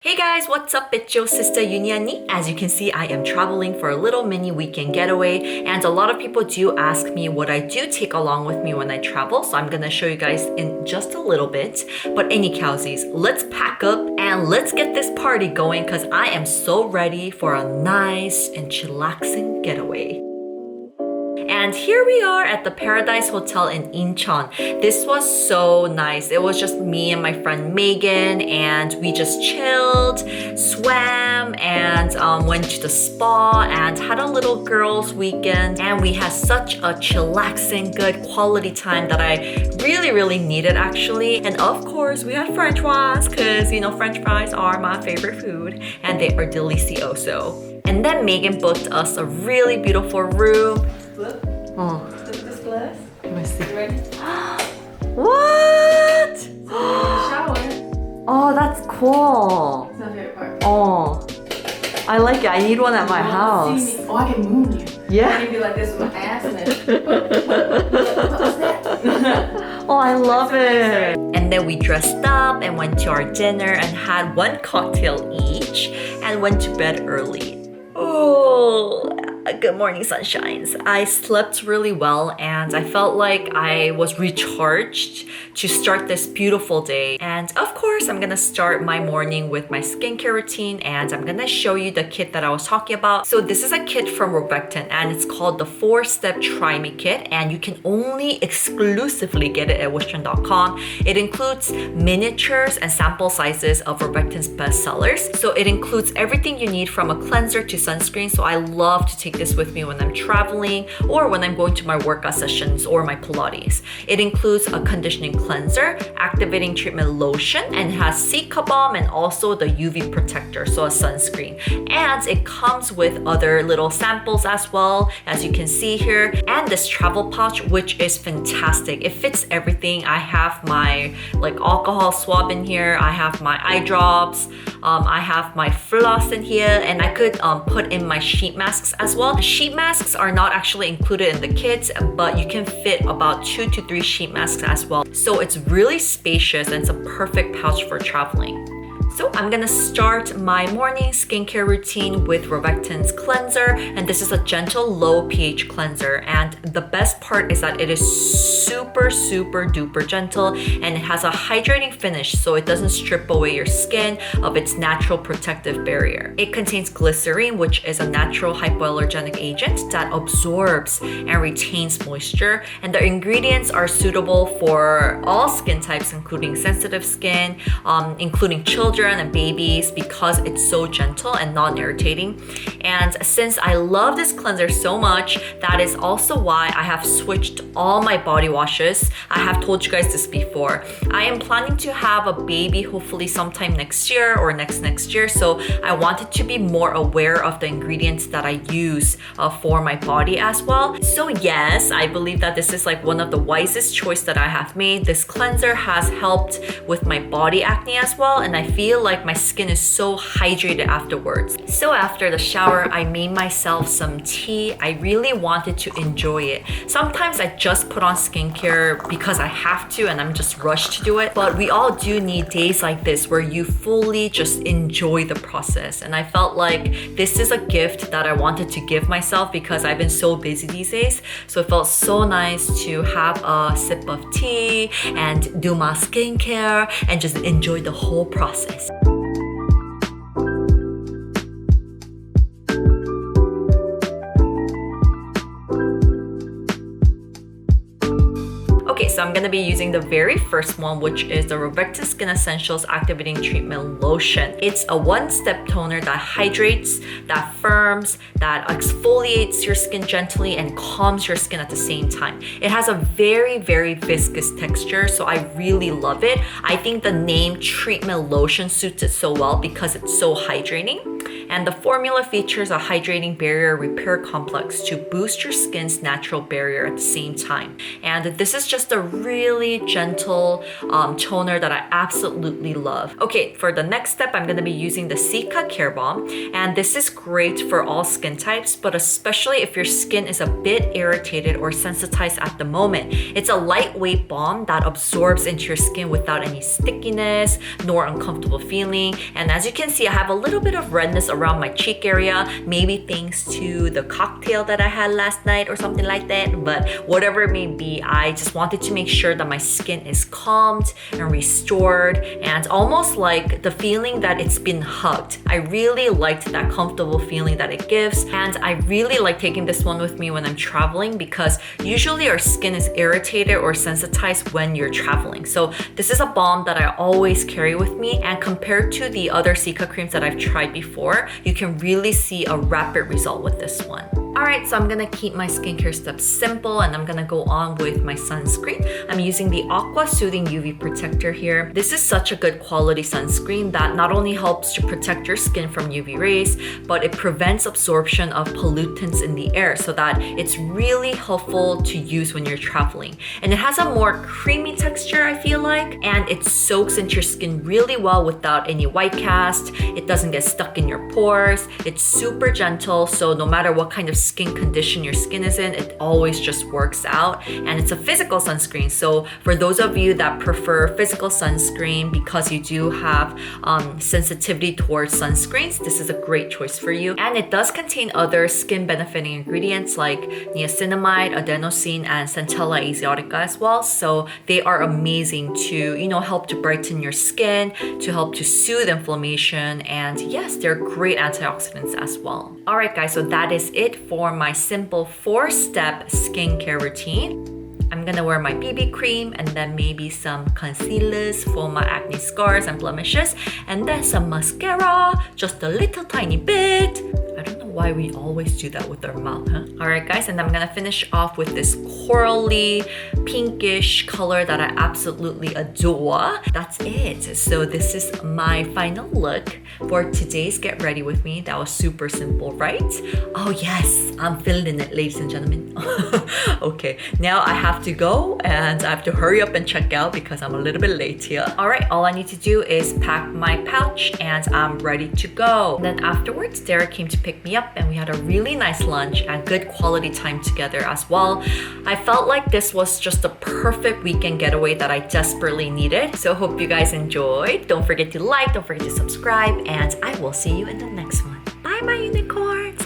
Hey guys, what's up? It's your sister EuniUnni. As you can see, I am traveling for a little mini weekend getaway, and a lot of people do ask me what I do take along with me when I travel, so I'm gonna show you guys in just a little bit. But any cowsies, let's pack up and let's get this party going because I am so ready for a nice and chillaxing getaway. And here we are at the Paradise Hotel in Incheon. This was so nice. It was just me and my friend Megan, and we just chilled, swam, and went to the spa and had a little girls' weekend. And we had such a chillaxing, good quality time that I really needed actually. And of course, we had French fries because you know French fries are my favorite food, and they are delicioso. And then Megan booked us a really beautiful room. Look. Oh. Look at this glass. Let me see. You ready? What? Shower. Oh, that's cool. It's my favorite part. Oh, I like it. I need one at my You wanna house. see me? Oh, I can moon you. Yeah. I can be like this with my ass and then. What's that? Oh, I love it. And then we dressed up and went to our dinner and had one cocktail each and went to bed early. Oh, good morning, sunshines. I slept really well and I felt like I was recharged to start this beautiful day. And of course, I'm gonna start my morning with my skincare routine, and I'm gonna show you the kit that I was talking about. So this is a kit from Rovectin and it's called the 4-Step Try Me Kit, and you can only exclusively get it at Wish.com. It includes miniatures and sample sizes of Rovectin's bestsellers. So it includes everything you need from a cleanser to sunscreen. So I love to take this with me when I'm traveling or when I'm going to my workout sessions or my Pilates. It includes a conditioning cleanser, activating treatment lotion, and it has Cica Balm and also the UV protector, so a sunscreen. And it comes with other little samples as well, as you can see here, and this travel pouch, which is fantastic. It fits everything. I have my alcohol swab in here, I have my eye drops, I have my floss in here, and I could put in my sheet masks as well. The sheet masks are not actually included in the kit, but you can fit about 2 to 3 sheet masks as well. So it's really spacious and it's a perfect pouch for traveling. So I'm gonna start my morning skincare routine with Rovectin's cleanser, and this is a gentle low pH cleanser, and the best part is that it is super duper gentle and it has a hydrating finish, so it doesn't strip away your skin of its natural protective barrier. It contains glycerin, which is a natural hypoallergenic agent that absorbs and retains moisture, and the ingredients are suitable for all skin types, including sensitive skin, including children and babies, because it's so gentle and non-irritating. And since I love this cleanser so much, that is also why I have switched all my body washes. I have told you guys this before. I am planning to have a baby hopefully sometime next year or next year, so I wanted to be more aware of the ingredients that I use for my body as well. So yes, I believe that this is like one of the wisest choice that I have made. This cleanser has helped with my body acne as well, and I feel like my skin is so hydrated afterwards. So after the shower, I made myself some tea. I really wanted to enjoy it. Sometimes I just put on skincare because I have to and I'm just rushed to do it. But we all do need days like this where you fully just enjoy the process. And I felt like this is a gift that I wanted to give myself because I've been so busy these days. So it felt so nice to have a sip of tea and do my skincare and just enjoy the whole process. Okay, so I'm gonna be using the very first one, which is the Rovectin Skin Essentials Activating Treatment Lotion. It's a 1-step toner that hydrates, that firms, that exfoliates your skin gently and calms your skin at the same time. It has a very viscous texture, so I really love it. I think the name treatment lotion suits it so well because it's so hydrating. And the formula features a hydrating barrier repair complex to boost your skin's natural barrier at the same time. And this is just a really gentle toner that I absolutely love. Okay, for the next step, I'm going to be using the Cica Care Balm. And this is great for all skin types, but especially if your skin is a bit irritated or sensitized at the moment. It's a lightweight balm that absorbs into your skin without any stickiness nor uncomfortable feeling. And as you can see, I have a little bit of redness around my cheek area, maybe thanks to the cocktail that I had last night or something like that. But whatever it may be, I just wanted to make sure that my skin is calmed and restored and almost like the feeling that it's been hugged. I really liked that comfortable feeling that it gives, and I really like taking this one with me when I'm traveling because usually our skin is irritated or sensitized when you're traveling. So this is a balm that I always carry with me, and compared to the other Cica creams that I've tried before, you can really see a rapid result with this one. Alright, so I'm gonna keep my skincare steps simple and I'm gonna go on with my sunscreen. I'm using the Aqua Soothing UV Protector here. This is such a good quality sunscreen that not only helps to protect your skin from UV rays, but it prevents absorption of pollutants in the air so that it's really helpful to use when you're traveling. And it has a more creamy texture, I feel like, and it soaks into your skin really well without any white cast. It doesn't get stuck in your pores. It's super gentle, so no matter what kind of skin condition your skin is in, it always just works out. And it's a physical sunscreen, so for those of you that prefer physical sunscreen because you do have sensitivity towards sunscreens, this is a great choice for you. And it does contain other skin benefiting ingredients like niacinamide, adenosine, and Centella asiatica as well, so they are amazing to help to brighten your skin, to help to soothe inflammation, and yes, they're great antioxidants as well. Alright guys, so that is it for my simple 4-step skincare routine. I'm gonna wear my BB cream and then maybe some concealers for my acne scars and blemishes, and then some mascara, just a little tiny bit. I don't know why we always do that with our mouth, huh? Alright guys, and I'm gonna finish off with this corally pinkish color that I absolutely adore. That's it. So this is my final look for today's Get Ready With Me. That was super simple, right? Oh yes, I'm feeling it, ladies and gentlemen. Okay, now I have to go and I have to hurry up and check out because I'm a little bit late here. Alright, all I need to do is pack my pouch and I'm ready to go. And then afterwards, Derek came to pick me up and we had a really nice lunch and good quality time together as well. I felt like this was just the perfect weekend getaway that I desperately needed. So hope you guys enjoyed. Don't forget to like, don't forget to subscribe, and I will see you in the next one. Bye, my unicorns!